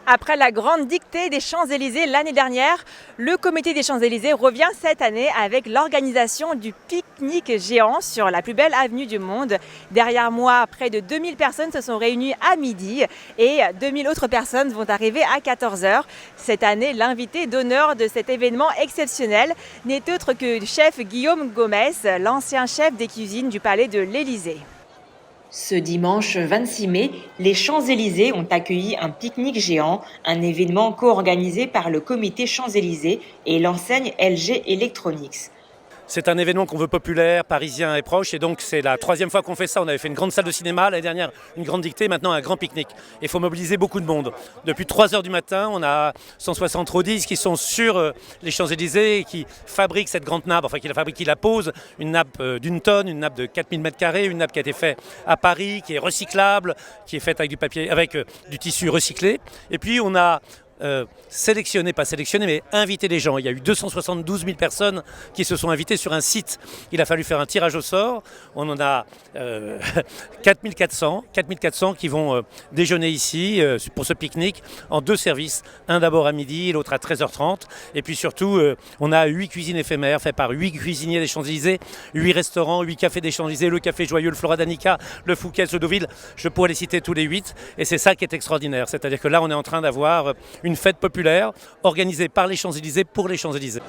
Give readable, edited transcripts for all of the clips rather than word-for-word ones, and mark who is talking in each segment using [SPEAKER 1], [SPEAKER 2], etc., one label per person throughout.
[SPEAKER 1] Après la grande dictée des Champs-Élysées l'année dernière, le comité des Champs-Élysées revient cette année avec l'organisation du pique-nique géant sur la plus belle avenue du monde. Derrière moi, près de 2000 personnes se sont réunies à midi et 2000 autres personnes vont arriver à 14 heures. Cette année, l'invité d'honneur de cet événement exceptionnel n'est autre que le chef Guillaume Gomez, l'ancien chef des cuisines du palais de l'Élysée. Ce dimanche 26 mai, les Champs-Élysées ont accueilli un pique-nique géant, un événement co-organisé par le comité Champs-Élysées et l'enseigne LG Electronics.
[SPEAKER 2] C'est un événement qu'on veut populaire, parisien et proche, et donc c'est la troisième fois qu'on fait ça. On avait fait une grande salle de cinéma, l'année dernière une grande dictée, maintenant un grand pique-nique. Il faut mobiliser beaucoup de monde. Depuis 3 heures du matin, on a 160 rodis qui sont sur les Champs-Élysées et qui fabriquent cette grande nappe, enfin qui la fabriquent, qui la posent, une nappe d'une tonne, une nappe de 4000 m², une nappe qui a été faite à Paris, qui est recyclable, qui est faite avec du papier, avec du tissu recyclé. Et puis on a mais inviter les gens. Il y a eu 272 000 personnes qui se sont invitées sur un site. Il a fallu faire un tirage au sort. On en a 4400 qui vont déjeuner ici pour ce pique-nique en 2 services. Un d'abord à midi, l'autre à 13h30. Et puis surtout, on a 8 cuisines éphémères faites par 8 cuisiniers des Champs-Élysées, 8 restaurants, 8 cafés des Champs-Élysées, le Café Joyeux, le Flora d'Annika, le Fouquet's, le Deauville. Je pourrais les citer tous les 8. Et c'est ça qui est extraordinaire. C'est-à-dire que là, on est en train d'avoir une fête populaire organisée par les Champs-Élysées pour les Champs-Élysées.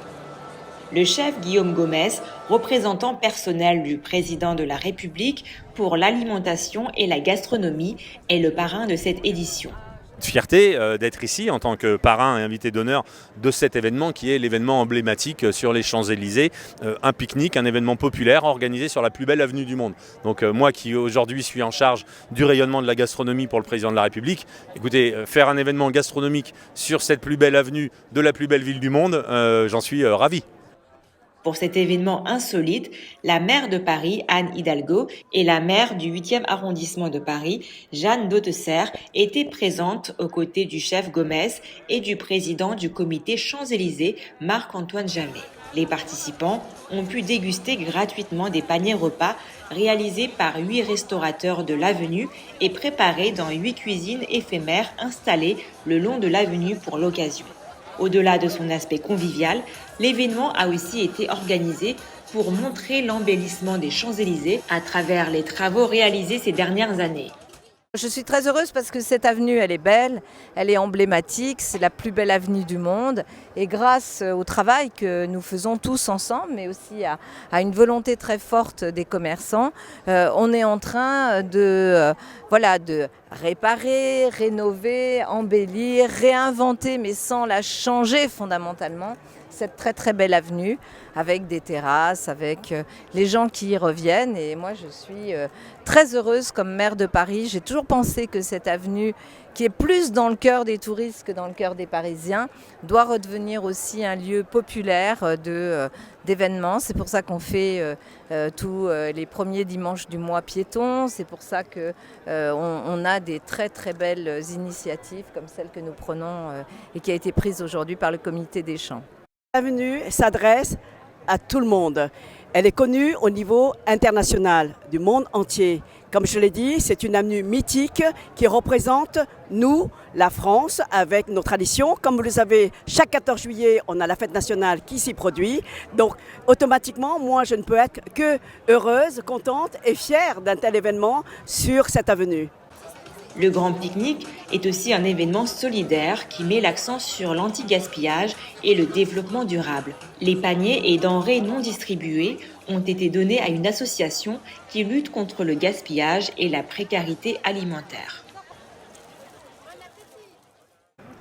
[SPEAKER 1] Le chef Guillaume Gomez, représentant personnel du président de la République pour l'alimentation et la gastronomie, est le parrain de cette édition.
[SPEAKER 3] Fierté d'être ici en tant que parrain et invité d'honneur de cet événement qui est l'événement emblématique sur les Champs-Élysées, un pique-nique, un événement populaire organisé sur la plus belle avenue du monde. Donc moi qui aujourd'hui suis en charge du rayonnement de la gastronomie pour le président de la République, écoutez, faire un événement gastronomique sur cette plus belle avenue de la plus belle ville du monde, j'en suis ravi.
[SPEAKER 1] Pour cet événement insolite, la maire de Paris, Anne Hidalgo, et la maire du 8e arrondissement de Paris, Jeanne Dautesserre, étaient présentes aux côtés du chef Gomez et du président du comité Champs-Élysées, Marc-Antoine Jamay. Les participants ont pu déguster gratuitement des paniers repas réalisés par 8 restaurateurs de l'avenue et préparés dans 8 cuisines éphémères installées le long de l'avenue pour l'occasion. Au-delà de son aspect convivial, l'événement a aussi été organisé pour montrer l'embellissement des Champs-Élysées à travers les travaux réalisés ces dernières années.
[SPEAKER 4] Je suis très heureuse parce que cette avenue, elle est belle, elle est emblématique, c'est la plus belle avenue du monde. Et grâce au travail que nous faisons tous ensemble, mais aussi à une volonté très forte des commerçants, on est en train de réparer, rénover, embellir, réinventer, mais sans la changer fondamentalement, cette très très belle avenue avec des terrasses, avec les gens qui y reviennent. Et moi je suis très heureuse comme maire de Paris. J'ai toujours pensé que cette avenue, qui est plus dans le cœur des touristes que dans le cœur des Parisiens, doit redevenir aussi un lieu populaire d'événements. C'est pour ça qu'on fait tous les premiers dimanches du mois piéton. C'est pour ça qu'on a des très très belles initiatives comme celle que nous prenons et qui a été prise aujourd'hui par le comité des Champs.
[SPEAKER 5] L'avenue s'adresse à tout le monde. Elle est connue au niveau international, du monde entier. Comme je l'ai dit, c'est une avenue mythique qui représente nous, la France, avec nos traditions. Comme vous le savez, chaque 14 juillet, on a la fête nationale qui s'y produit. Donc, automatiquement, moi, je ne peux être que heureuse, contente et fière d'un tel événement sur cette avenue.
[SPEAKER 1] Le Grand Pique-Nique est aussi un événement solidaire qui met l'accent sur l'anti-gaspillage et le développement durable. Les paniers et denrées non distribués ont été donnés à une association qui lutte contre le gaspillage et la précarité alimentaire.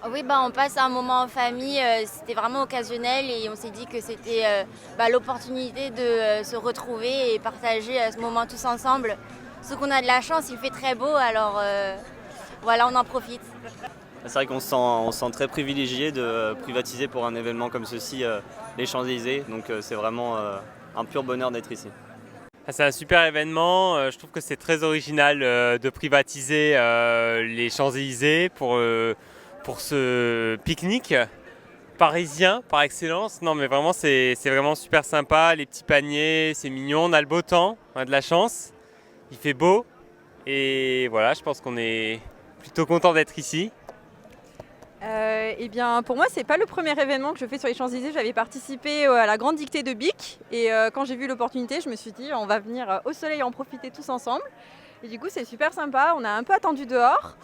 [SPEAKER 6] Oui, on passe un moment en famille, c'était vraiment occasionnel et on s'est dit que c'était l'opportunité de se retrouver et partager ce moment tous ensemble. Sauf qu'on a de la chance, il fait très beau, alors voilà, on en profite.
[SPEAKER 7] C'est vrai qu'on se sent très privilégié de privatiser pour un événement comme ceci les Champs-Élysées, donc c'est vraiment un pur bonheur d'être ici.
[SPEAKER 8] C'est un super événement, je trouve que c'est très original de privatiser les Champs-Élysées pour ce pique-nique parisien par excellence. Non mais vraiment c'est vraiment super sympa, les petits paniers, c'est mignon, on a le beau temps, on a de la chance. Il fait beau et voilà, je pense qu'on est plutôt content d'être ici.
[SPEAKER 9] Eh bien, pour moi, c'est pas le premier événement que je fais sur les Champs-Élysées. J'avais participé à la grande dictée de Bic et quand j'ai vu l'opportunité, je me suis dit on va venir au soleil en profiter tous ensemble. Et du coup, c'est super sympa. On a un peu attendu dehors,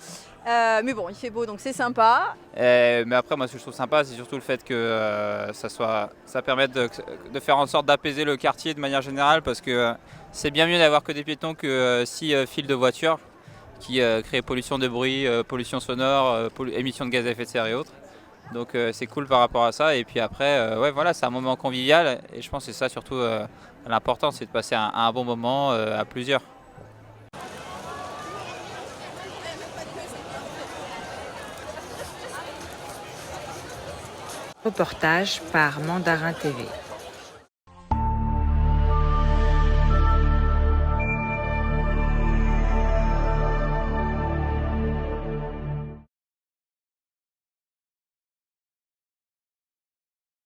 [SPEAKER 9] mais bon, il fait beau, donc c'est sympa.
[SPEAKER 10] Mais après, moi, ce que je trouve sympa, c'est surtout le fait que ça permette de faire en sorte d'apaiser le quartier de manière générale, parce que c'est bien mieux d'avoir que des piétons que 6 files de voitures qui créent pollution de bruit, pollution sonore, émissions de gaz à effet de serre et autres. Donc c'est cool par rapport à ça. Et puis après, ouais, voilà, c'est un moment convivial. Et je pense que c'est ça surtout l'important, c'est de passer un bon moment à plusieurs.
[SPEAKER 1] Reportage par Mandarin TV.